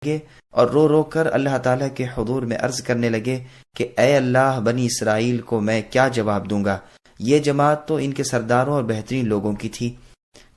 لگے اور رو رو کر اللہ تعالیٰ کے حضور میں عرض کرنے لگے کہ اے اللہ، بنی اسرائیل کو میں کیا جواب دوں گا؟ یہ جماعت تو ان کے سرداروں اور بہترین لوگوں کی تھی۔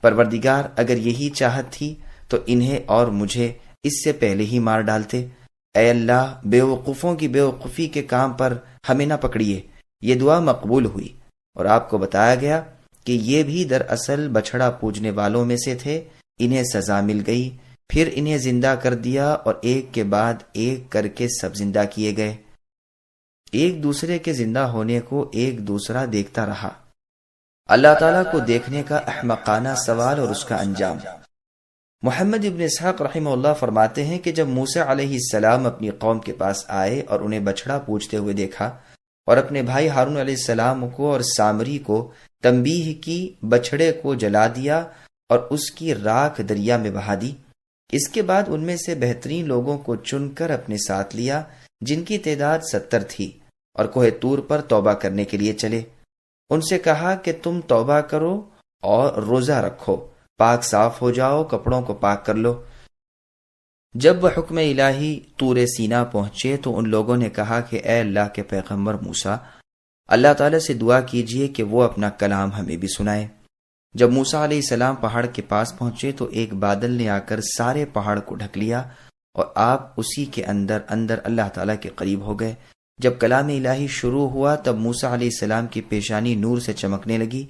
پروردگار، اگر یہی چاہت تھی تو انہیں اور مجھے اس سے پہلے ہی مار ڈالتے۔ اے اللہ، بے وقوفوں کی بے وقوفی کے کام پر ہمیں نہ پکڑیے۔ یہ دعا مقبول ہوئی اور آپ کو بتایا گیا کہ یہ بھی دراصل بچھڑا پوجنے والوں میں سے تھے۔ انہیں سزا مل گئی، پھر انہیں زندہ کر دیا اور ایک کے بعد ایک کر کے سب زندہ کیے گئے۔ ایک دوسرے کے زندہ ہونے کو ایک دوسرا دیکھتا رہا۔ اللہ تعالیٰ کو دیکھنے کا احمقانہ سوال اور اس کا انجام۔ محمد ابن اسحاق رحمہ اللہ فرماتے ہیں کہ جب موسیٰ علیہ السلام اپنی قوم کے پاس آئے اور انہیں بچھڑا پوجتے ہوئے دیکھا اور اپنے بھائی ہارون علیہ السلام کو اور سامری کو تنبیہ کی، بچھڑے کو جلا دیا اور اس کی راکھ دریا میں بہا دی۔ اس کے بعد ان میں سے بہترین لوگوں کو چن کر اپنے ساتھ لیا، جن کی تعداد 70 تھی، اور کوہ طور پر توبہ کرنے کے لیے چلے۔ ان سے کہا کہ تم توبہ کرو اور روزہ رکھو، پاک صاف ہو جاؤ، کپڑوں کو پاک کر لو۔ جب وہ حکم الہی طور سینا پہنچے تو ان لوگوں نے کہا کہ اے اللہ کے پیغمبر موسیٰ، اللہ تعالیٰ سے دعا کیجئے کہ وہ اپنا کلام ہمیں بھی سنائے۔ جب موسیٰ علیہ السلام پہاڑ کے پاس پہنچے تو ایک بادل نے آ کر سارے پہاڑ کو ڈھک لیا اور آپ اسی کے اندر اللہ تعالیٰ کے قریب ہو گئے۔ جب کلام الہی شروع ہوا تب موسیٰ علیہ السلام کی پیشانی نور سے چمکنے لگی،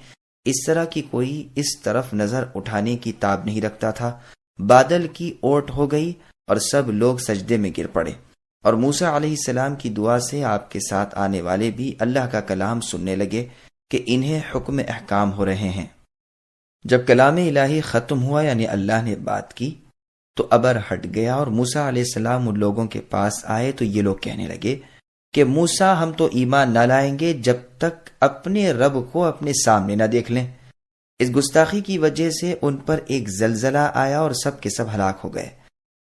اس طرح کی کوئی اس طرف نظر اٹھانے کی تاب نہیں رکھتا تھا۔ بادل کی اوٹ ہو گئی اور سب لوگ سجدے میں گر پڑے، اور موسیٰ علیہ السلام کی دعا سے آپ کے ساتھ آنے والے بھی اللہ کا کلام سننے لگے کہ انہیں حکم احکام ہو رہے ہیں۔ جب کلام الہی ختم ہوا، یعنی اللہ نے بات کی، تو ابر ہٹ گیا اور موسیٰ علیہ السلام ان لوگوں کے پاس آئے تو یہ لوگ کہنے لگے کہ موسیٰ، ہم تو ایمان نہ لائیں گے جب تک اپنے رب کو اپنے سامنے نہ دیکھ لیں۔ اس گستاخی کی وجہ سے ان پر ایک زلزلہ آیا اور سب کے سب ہلاک ہو گئے۔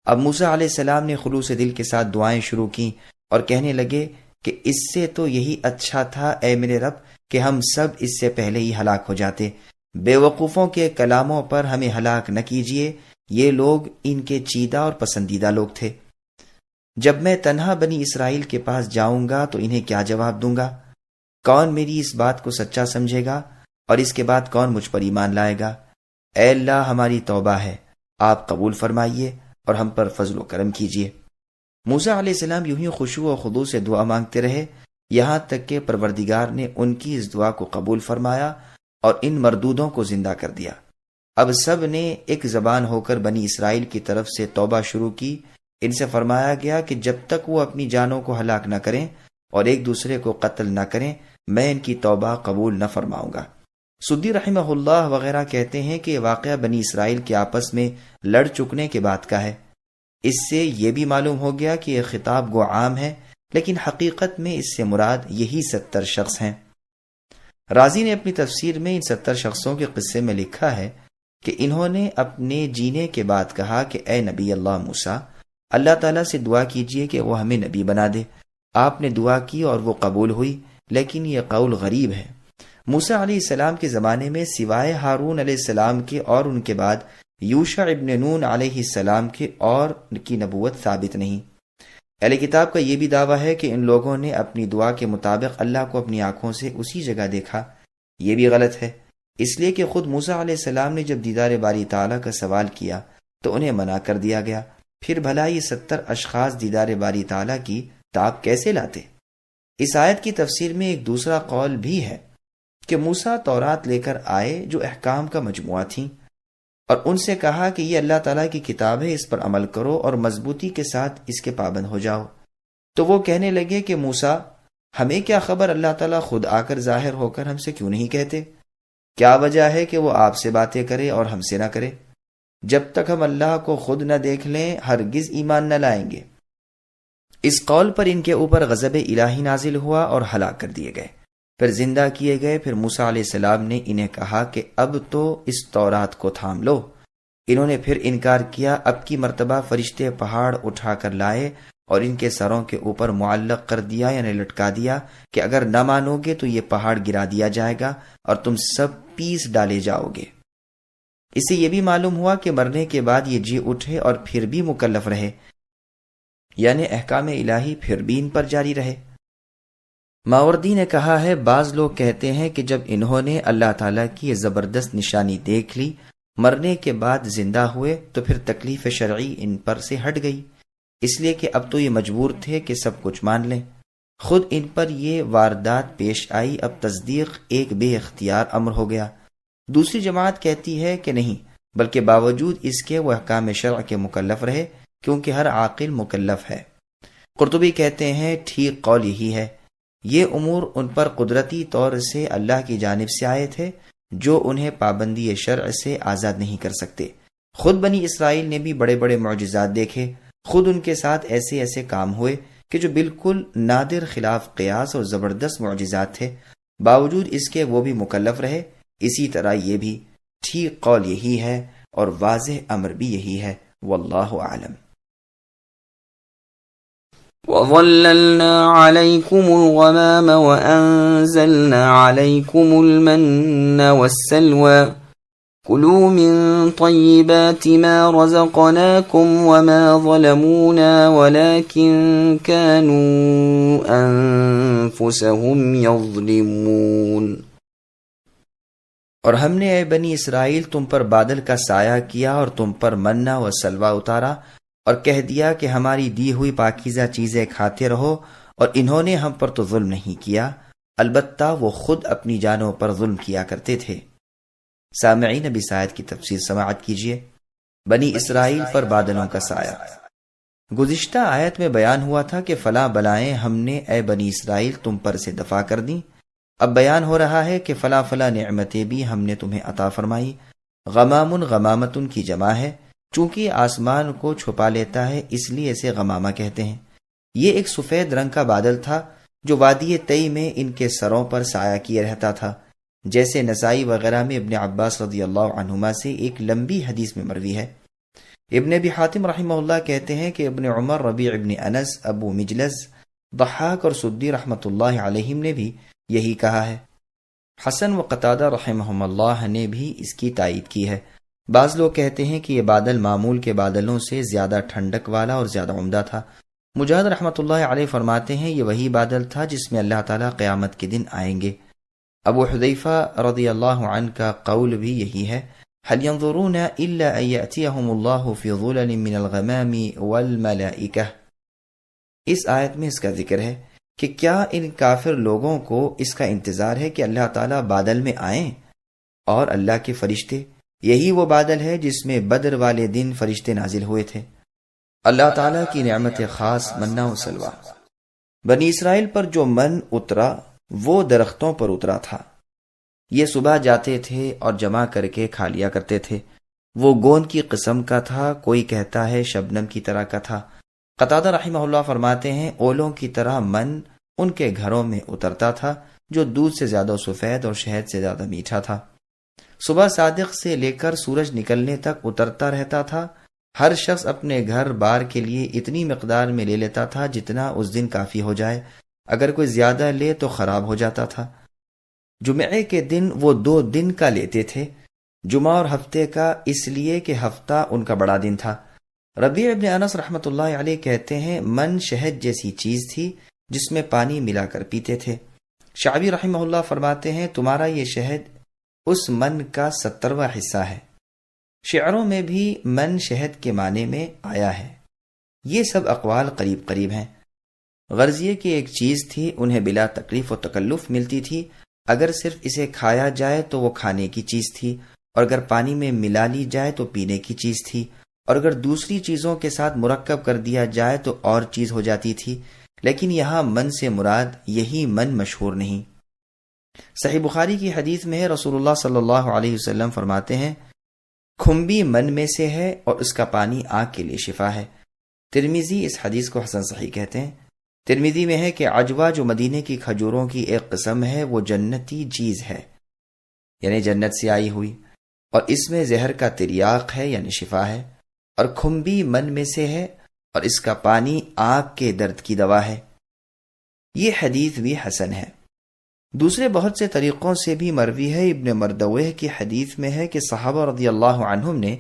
اب موسیٰ علیہ السلام نے خلوص دل کے ساتھ دعائیں شروع کی اور کہنے لگے کہ اس سے تو یہی اچھا تھا اے میرے رب کہ ہم سب اس سے پہلے ہی ہلاک ہو جاتے۔ بے وقوفوں کے کلاموں پر ہمیں ہلاک نہ کیجیے، یہ لوگ ان کے چیدہ اور پسندیدہ لوگ تھے۔ جب میں تنہا بنی اسرائیل کے پاس جاؤں گا تو انہیں کیا جواب دوں گا؟ کون میری اس بات کو سچا سمجھے گا اور اس کے بعد کون مجھ پر ایمان لائے گا؟ اے اللہ، ہماری توبہ ہے، آپ قبول فرمائیے اور ہم پر فضل و کرم کیجیے۔ موسیٰ علیہ السلام یوں ہی خشوع و خضوع سے دعا مانگتے رہے، یہاں تک کہ پروردگار نے ان کی اس دعا کو قبول فرمایا اور ان مردودوں کو زندہ کر دیا۔ اب سب نے ایک زبان ہو کر بنی اسرائیل کی طرف سے توبہ شروع کی۔ ان سے فرمایا گیا کہ جب تک وہ اپنی جانوں کو ہلاک نہ کریں اور ایک دوسرے کو قتل نہ کریں، میں ان کی توبہ قبول نہ فرماؤں گا۔ سدی رحمہ اللہ وغیرہ کہتے ہیں کہ یہ واقعہ بنی اسرائیل کے آپس میں لڑ چکنے کے بعد کا ہے۔ اس سے یہ بھی معلوم ہو گیا کہ یہ خطاب گو عام ہے، لیکن حقیقت میں اس سے مراد یہی 70 شخص ہیں۔ رازی نے اپنی تفسیر میں ان 70 شخصوں کے قصے میں لکھا ہے کہ انہوں نے اپنے جینے کے بعد کہا کہ اے نبی اللہ موسیٰ، اللہ تعالیٰ سے دعا کیجئے کہ وہ ہمیں نبی بنا دے۔ آپ نے دعا کی اور وہ قبول ہوئی، لیکن یہ قول غریب ہے۔ موسیٰ علیہ السلام کے زمانے میں سوائے ہارون علیہ السلام کے اور ان کے بعد یوشع ابن نون علیہ السلام کے اور کی نبوت ثابت نہیں۔ اہل کتاب کا یہ بھی دعویٰ ہے کہ ان لوگوں نے اپنی دعا کے مطابق اللہ کو اپنی آنکھوں سے اسی جگہ دیکھا۔ یہ بھی غلط ہے، اس لیے کہ خود موسیٰ علیہ السلام نے جب دیدار باری تعالیٰ کا سوال کیا تو انہیں منع کر دیا گیا، پھر بھلا یہ 70 اشخاص دیدار باری تعالیٰ کی تاب کیسے لاتے؟ اس آیت کی تفسیر میں ایک دوسرا قول بھی ہے کہ موسیٰ تورات لے کر آئے جو احکام کا مجموعہ تھیں، اور ان سے کہا کہ یہ اللہ تعالیٰ کی کتاب ہے، اس پر عمل کرو اور مضبوطی کے ساتھ اس کے پابند ہو جاؤ۔ تو وہ کہنے لگے کہ موسیٰ، ہمیں کیا خبر، اللہ تعالیٰ خود آ کر ظاہر ہو کر ہم سے کیوں نہیں کہتے؟ کیا وجہ ہے کہ وہ آپ سے باتیں کرے اور ہم سے نہ کرے؟ جب تک ہم اللہ کو خود نہ دیکھ لیں ہرگز ایمان نہ لائیں گے۔ اس قول پر ان کے اوپر غضب الہی نازل ہوا اور ہلاک کر دیے گئے، پھر زندہ کیے گئے۔ پھر موسیٰ علیہ السلام نے انہیں کہا کہ اب تو اس تورات کو تھام لو۔ انہوں نے پھر انکار کیا۔ اب کی مرتبہ فرشتے پہاڑ اٹھا کر لائے اور ان کے سروں کے اوپر معلق کر دیا، یعنی لٹکا دیا کہ اگر نہ مانو گے تو یہ پہاڑ گرا دیا جائے گا اور تم سب پیس ڈالے جاؤ گے۔ اس سے یہ بھی معلوم ہوا کہ مرنے کے بعد یہ جی اٹھے اور پھر بھی مکلف رہے۔ یعنی احکام الہی پھر بھی ان پر جاری رہے۔ ماوردی نے کہا ہے بعض لوگ کہتے ہیں کہ جب انہوں نے اللہ تعالیٰ کی یہ زبردست نشانی دیکھ لی، مرنے کے بعد زندہ ہوئے، تو پھر تکلیف شرعی ان پر سے ہٹ گئی، اس لیے کہ اب تو یہ مجبور تھے کہ سب کچھ مان لیں۔ خود ان پر یہ واردات پیش آئی، اب تصدیق ایک بے اختیار امر ہو گیا۔ دوسری جماعت کہتی ہے کہ نہیں، بلکہ باوجود اس کے وہ احکام شرع کے مکلف رہے، کیونکہ ہر عاقل مکلف ہے۔ قرطبی کہتے ہیں ٹھیک قول یہی ہے، یہ امور ان پر قدرتی طور سے اللہ کی جانب سے آئے تھے جو انہیں پابندی شرع سے آزاد نہیں کر سکتے۔ خود بنی اسرائیل نے بھی بڑے بڑے معجزات دیکھے، خود ان کے ساتھ ایسے ایسے کام ہوئے کہ جو بالکل نادر خلاف قیاس اور زبردست معجزات تھے، باوجود اس کے وہ بھی مکلف رہے۔ اسی طرح یہ بھی ٹھیک قول یہی ہے اور واضح امر بھی یہی ہے، واللہ اعلم۔ وَظَلَّلْنَا عَلَيْكُمُ الْغَمَامَ وَأَنزَلْنَا عَلَيْكُمُ الْمَنَّ وَالسَّلْوَىٰ كُلُوا مِن طَيِّبَاتِ مَا رَزَقْنَاكُمْ وَمَا ظَلَمُونَا وَلَٰكِن كَانُوا أَنفُسَهُمْ يَظْلِمُونَ۔ اور ہم نے اے بنی اسرائیل تم پر بادل کا سایہ کیا اور تم پر منہ و سلوہ اتارا، اور کہہ دیا کہ ہماری دی ہوئی پاکیزہ چیزیں کھاتے رہو، اور انہوں نے ہم پر تو ظلم نہیں کیا، البتہ وہ خود اپنی جانوں پر ظلم کیا کرتے تھے۔ سامعین اب اس آیت کی تفسیر سماعت کیجیے۔ بنی اسرائیل پر بادلوں کا سایہ۔ گزشتہ آیت میں بیان ہوا تھا کہ فلاں بلائیں ہم نے اے بنی اسرائیل تم پر سے دفع کر دیں، اب بیان ہو رہا ہے کہ فلاں فلاں نعمتیں بھی ہم نے تمہیں عطا فرمائی۔ غمام غمامتن کی جمع ہے، چونکہ آسمان کو چھپا لیتا ہے اس لیے اسے غمامہ کہتے ہیں۔ یہ ایک سفید رنگ کا بادل تھا جو وادی تئی میں ان کے سروں پر سایہ کیے رہتا تھا، جیسے نسائی وغیرہ میں ابن عباس رضی اللہ عنہما سے ایک لمبی حدیث میں مروی ہے۔ ابن ابی حاتم رحمہ اللہ کہتے ہیں کہ ابن عمر، ربیع ابن انس، ابو مجلس، ضحاک اور سدی رحمۃ اللہ علیہم نے بھی یہی کہا ہے۔ حسن و قتادہ رحمہم اللہ نے بھی اس کی تائید کی ہے۔ بعض لوگ کہتے ہیں کہ یہ بادل معمول کے بادلوں سے زیادہ ٹھنڈک والا اور زیادہ عمدہ تھا۔ مجاہد رحمۃ اللہ علیہ فرماتے ہیں یہ وہی بادل تھا جس میں اللہ تعالیٰ قیامت کے دن آئیں گے۔ ابو حذیفہ رضی اللہ عنہ کا قول بھی یہی ہے، هل ينظرون الا ان ياتيهم الله في ظلل من الغمام والملائکہ۔ اس آیت میں اس کا ذکر ہے کہ کیا ان کافر لوگوں کو اس کا انتظار ہے کہ اللہ تعالیٰ بادل میں آئیں اور اللہ کے فرشتے؟ یہی وہ بادل ہے جس میں بدر والے دن فرشتے نازل ہوئے تھے۔ اللہ تعالیٰ کی نعمت خاص منہ و سلوہ۔ بنی اسرائیل پر جو من اترا وہ درختوں پر اترا تھا۔ یہ صبح جاتے تھے اور جمع کر کے کھا لیا کرتے تھے۔ وہ گوند کی قسم کا تھا، کوئی کہتا ہے شبنم کی طرح کا تھا۔ قتادہ رحمہ اللہ فرماتے ہیں اولوں کی طرح من ان کے گھروں میں اترتا تھا جو دودھ سے زیادہ سفید اور شہد سے زیادہ میٹھا تھا۔ صبح صادق سے لے کر سورج نکلنے تک اترتا رہتا تھا۔ ہر شخص اپنے گھر بار کے لیے اتنی مقدار میں لے لیتا تھا جتنا اس دن کافی ہو جائے، اگر کوئی زیادہ لے تو خراب ہو جاتا تھا۔ جمعے کے دن وہ 2 دن کا لیتے تھے، جمعہ اور ہفتے کا، اس لیے کہ ہفتہ ان کا بڑا دن تھا۔ ربیع ابن انس رحمۃ اللہ علیہ کہتے ہیں من شہد جیسی چیز تھی جس میں پانی ملا کر پیتے تھے۔ شعبی رحمہ اللہ فرماتے ہیں تمہارا یہ شہد اس من کا 70واں حصہ ہے۔ شعروں میں بھی من شہد کے معنی میں آیا ہے۔ یہ سب اقوال قریب قریب ہیں۔ غرض یہ کہ ایک چیز تھی، انہیں بلا تکلیف و تکلف ملتی تھی۔ اگر صرف اسے کھایا جائے تو وہ کھانے کی چیز تھی، اور اگر پانی میں ملا لی جائے تو پینے کی چیز تھی، اور اگر دوسری چیزوں کے ساتھ مرکب کر دیا جائے تو اور چیز ہو جاتی تھی۔ لیکن یہاں من سے مراد یہی من مشہور نہیں۔ صحیح بخاری کی حدیث میں ہے رسول اللہ صلی اللہ علیہ وسلم فرماتے ہیں کھمبی من میں سے ہے اور اس کا پانی آنکھ کے لیے شفا ہے۔ ترمذی اس حدیث کو حسن صحیح کہتے ہیں۔ ترمذی میں ہے کہ عجوہ جو مدینے کی کھجوروں کی ایک قسم ہے وہ جنتی چیز ہے، یعنی جنت سے آئی ہوئی، اور اس میں زہر کا تریاق ہے یعنی شفا ہے، اور کھمبی من میں سے ہے اور اس کا پانی آنکھ کے درد کی دوا ہے۔ یہ حدیث بھی حسن ہے۔ دوسرے بہت سے طریقوں سے بھی مروی ہے۔ ابن مردویہ کی حدیث میں ہے کہ صحابہ رضی اللہ عنہم نے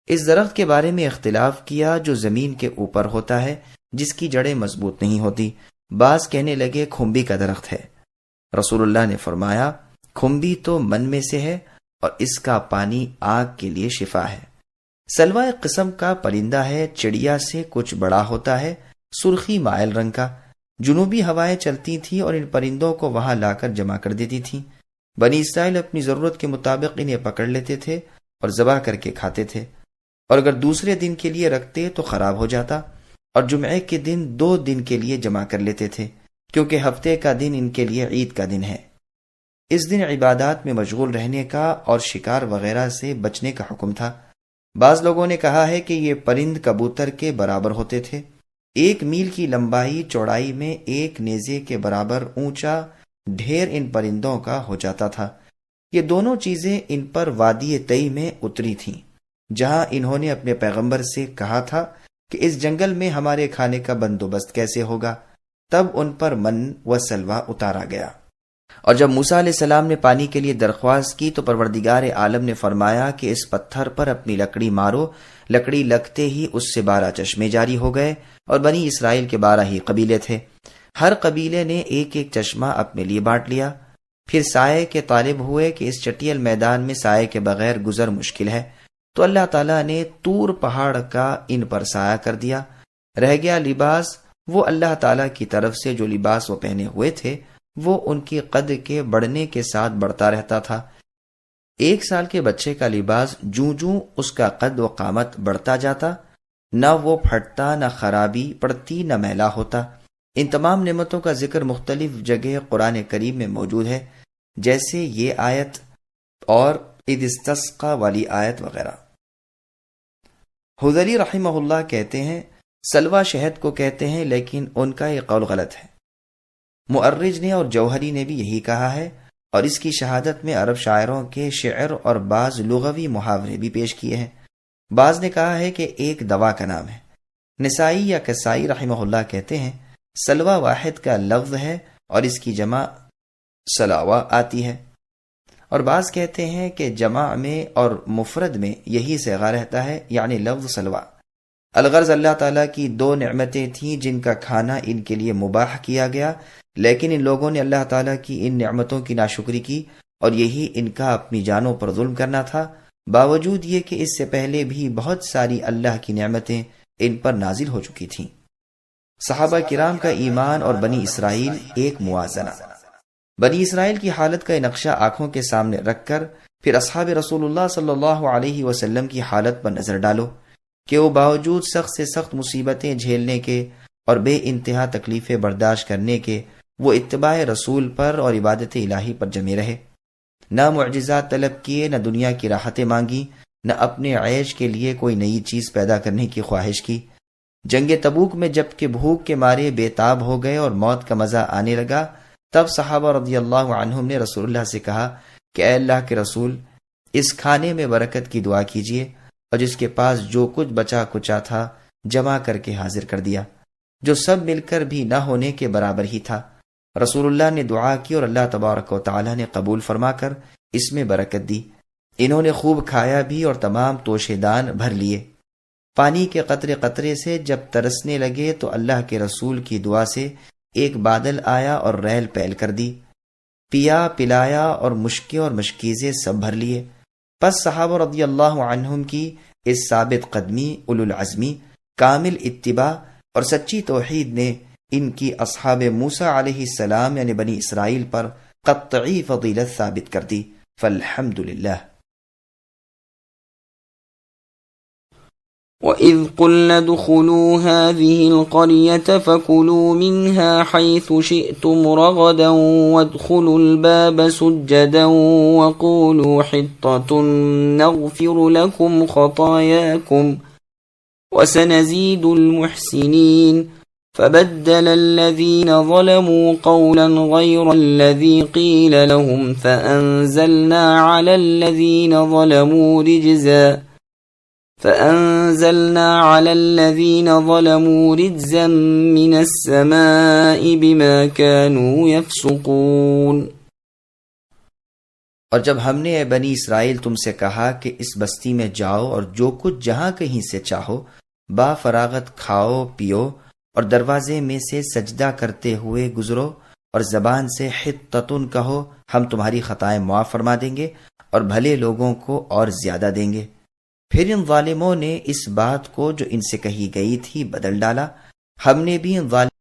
اس درخت کے بارے میں اختلاف کیا جو زمین کے اوپر ہوتا ہے، جس کی جڑیں مضبوط نہیں ہوتی۔ بعض کہنے لگے کھمبی کا درخت ہے۔ رسول اللہ نے فرمایا کھمبی تو من میں سے ہے اور اس کا پانی آگ کے لیے شفا ہے۔ سلوا ایک قسم کا پرندہ ہے، چڑیا سے کچھ بڑا ہوتا ہے، سرخی مائل رنگ کا۔ جنوبی ہوائیں چلتی تھیں اور ان پرندوں کو وہاں لا کر جمع کر دیتی تھیں۔ بنی اسرائیل اپنی ضرورت کے مطابق انہیں پکڑ لیتے تھے اور ذبح کر کے کھاتے تھے، اور اگر دوسرے دن کے لیے رکھتے تو خراب ہو جاتا، اور جمعے کے دن 2 دن کے لیے جمع کر لیتے تھے، کیونکہ ہفتے کا دن ان کے لیے عید کا دن ہے۔ اس دن عبادات میں مشغول رہنے کا اور شکار وغیرہ سے بچنے کا حکم تھا۔ بعض لوگوں نے کہا ہے کہ یہ پرند کبوتر کے برابر ہوتے تھے۔ 1 میل کی لمبائی چوڑائی میں 1 نیزے کے برابر اونچا ڈھیر ان پرندوں کا ہو جاتا تھا۔ یہ دونوں چیزیں ان پر وادی طی میں اتری تھیں، جہاں انہوں نے اپنے پیغمبر سے کہا تھا کہ اس جنگل میں ہمارے کھانے کا بندوبست کیسے ہوگا۔ تب ان پر من و سلوہ اتارا گیا۔ اور جب موسیٰ علیہ السلام نے پانی کے لیے درخواست کی تو پروردگار عالم نے فرمایا کہ اس پتھر پر اپنی لکڑی مارو۔ لکڑی لگتے ہی اس سے 12 چشمے جاری ہو گئے، اور بنی اسرائیل کے 12 ہی قبیلے تھے۔ ہر قبیلے نے 1 چشمہ اپنے لیے بانٹ لیا۔ پھر سائے کے طالب ہوئے کہ اس چٹیل میدان میں سائے کے بغیر گزر مشکل ہے، تو اللہ تعالیٰ نے طور پہاڑ کا ان پر سایہ کر دیا۔ رہ گیا لباس، وہ اللہ تعالیٰ کی طرف سے جو لباس وہ پہنے ہوئے تھے وہ ان کی قد کے بڑھنے کے ساتھ بڑھتا رہتا تھا۔ 1 سال کے بچے کا لباس جوں جوں اس کا قد و قامت بڑھتا جاتا، نہ وہ پھٹتا، نہ خرابی پڑتی، نہ میلا ہوتا۔ ان تمام نعمتوں کا ذکر مختلف جگہ قرآن کریم میں موجود ہے، جیسے یہ آیت اور اذ استسقى والی آیت وغیرہ۔ حضری رحمہ اللہ کہتے ہیں سلوہ شہد کو کہتے ہیں، لیکن ان کا یہ قول غلط ہے۔ مؤرج نے اور جوہری نے بھی یہی کہا ہے، اور اس کی شہادت میں عرب شاعروں کے شعر اور بعض لغوی محاورے بھی پیش کیے ہیں۔ بعض نے کہا ہے کہ ایک دوا کا نام ہے۔ نسائی یا کسائی رحمہ اللہ کہتے ہیں سلوہ واحد کا لفظ ہے اور اس کی جمع سلاوہ آتی ہے، اور بعض کہتے ہیں کہ جمع میں اور مفرد میں یہی صیغہ رہتا ہے، یعنی لفظ سلوہ۔ الغرض اللہ تعالیٰ کی 2 نعمتیں تھیں جن کا کھانا ان کے لیے مباح کیا گیا، لیکن ان لوگوں نے اللہ تعالیٰ کی ان نعمتوں کی ناشکری کی، اور یہی ان کا اپنی جانوں پر ظلم کرنا تھا، باوجود یہ کہ اس سے پہلے بھی بہت ساری اللہ کی نعمتیں ان پر نازل ہو چکی تھیں۔ صحابہ کرام کا ایمان اور بنی اسرائیل ایک موازنہ۔ بنی اسرائیل کی حالت کا نقشہ آنکھوں کے سامنے رکھ کر پھر اصحاب رسول اللہ صلی اللہ علیہ وسلم کی حالت پر نظر ڈالو کہ وہ باوجود سخت سے سخت مصیبتیں جھیلنے کے اور بے انتہا تکلیفیں برداشت کرنے کے وہ اتباع رسول پر اور عبادت الہی پر جمے رہے، نہ معجزات طلب کیے، نہ دنیا کی راحتیں مانگی، نہ اپنے عیش کے لیے کوئی نئی چیز پیدا کرنے کی خواہش کی۔ جنگ تبوک میں جب کہ بھوک کے مارے بے تاب ہو گئے اور موت کا مزہ آنے لگا، تب صحابہ رضی اللہ عنہم نے رسول اللہ سے کہا کہ اے اللہ کے رسول، اس کھانے میں برکت کی دعا کیجیے، اور جس کے پاس جو کچھ بچا کچا تھا جمع کر کے حاضر کر دیا، جو سب مل کر بھی نہ ہونے کے برابر ہی تھا۔ رسول اللہ نے دعا کی اور اللہ تبارک و تعالی نے قبول فرما کر اس میں برکت دی۔ انہوں نے خوب کھایا بھی اور تمام توشے دان بھر لیے۔ پانی کے قطرے قطرے سے جب ترسنے لگے تو اللہ کے رسول کی دعا سے ایک بادل آیا اور ریل پیل کر دی، پیا پلایا اور مشکیں اور مشکیزیں سب بھر لیے۔ پس صحابہ رضی اللہ عنہم کی اس ثابت قدمی، اولو العزمی، کامل اتباع اور سچی توحید نے ان کی اصحاب موسیٰ علیہ السلام یعنی بنی اسرائیل پر قطعی فضیلت ثابت کر دی۔ فالحمدللہ۔ وَإِذْ قُلْنَا ادْخُلُوا هَٰذِهِ الْقَرْيَةَ فَكُلُوا مِنْهَا حَيْثُ شِئْتُمْ رَغَدًا وَادْخُلُوا الْبَابَ سُجَّدًا وَقُولُوا حِطَّةٌ نَغْفِرُ لَكُمْ خَطَايَاكُمْ وَسَنَزِيدُ الْمُحْسِنِينَ فَبَدَّلَ الَّذِينَ ظَلَمُوا قَوْلًا غَيْرَ الَّذِي قِيلَ لَهُمْ فَأَنزَلْنَا عَلَى الَّذِينَ ظَلَمُوا رِجْزًا مِّنَ السَّمَاءِ بِمَا كَانُوا يَفْسُقُونَ۔ اور جب ہم نے اے بنی اسرائیل تم سے کہا کہ اس بستی میں جاؤ اور جو کچھ جہاں کہیں سے چاہو با فراغت کھاؤ پیو اور دروازے میں سے سجدہ کرتے ہوئے گزرو اور زبان سے حطتن کہو، ہم تمہاری خطائیں معاف فرما دیں گے اور بھلے لوگوں کو اور زیادہ دیں گے۔ پھر ان ظالموں نے اس بات کو جو ان سے کہی گئی تھی بدل ڈالا، ہم نے بھی ان ظالموں